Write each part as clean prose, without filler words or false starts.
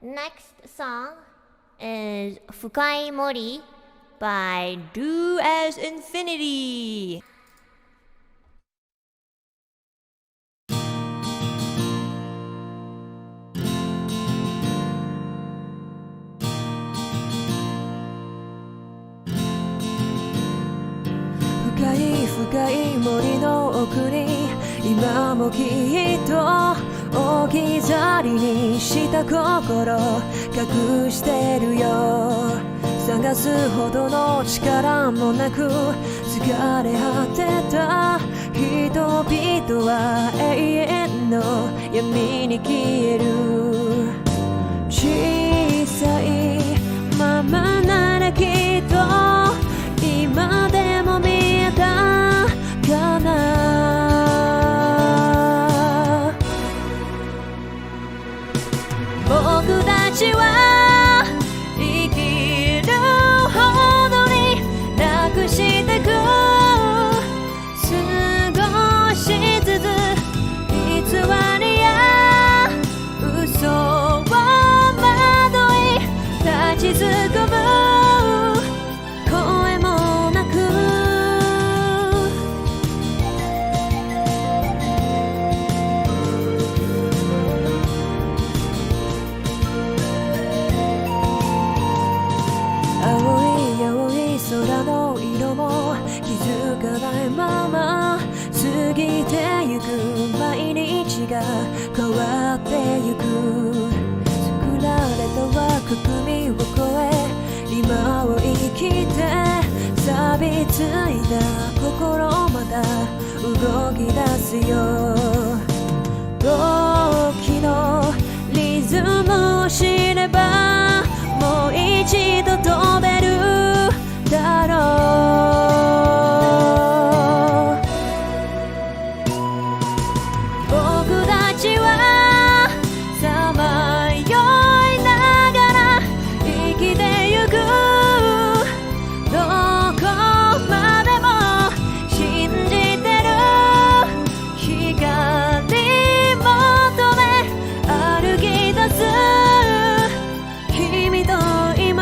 Next song is Fukai Mori by Do as Infinity. 深い深い森の奥に今もきっと置き去りにした心隠してるよ。探すほどの力もなく疲れ果てた人々は永遠の闇に消える。小さいままならきっと今でも見えたかな。僕たちは生きるほどになくしてく少しずつ偽りや嘘を惑い立ちすくむ声もなく。青い青い空の色も気づかないまま過ぎてゆく毎日が変わってゆく。作られた枠組みを越え今を生きて錆びついた心また動き出すよ。時のリズムを知ればもう一度飛べるだろう。僕たちはさまよいながら生きてゆく。どこまでも信じてる光求め歩き出す君と今。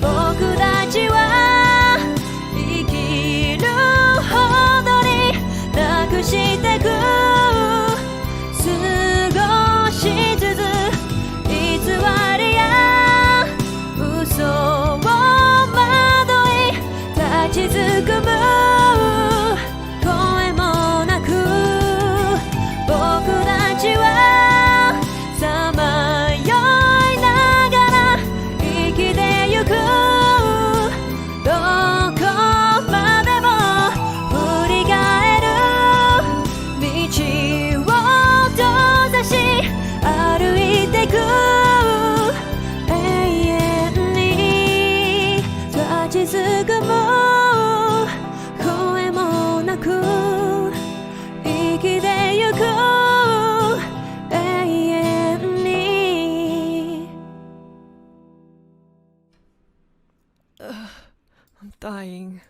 僕たちは生きるほどになくしてく少しずつ偽りや嘘を惑い立ちすくむ声もなく。僕たちはさまよいながら生きてゆく。どこまでも振り返る道を閉ざし歩いてく。永遠に立ちすくむ声もなく生きてゆく永遠に。I'm dying.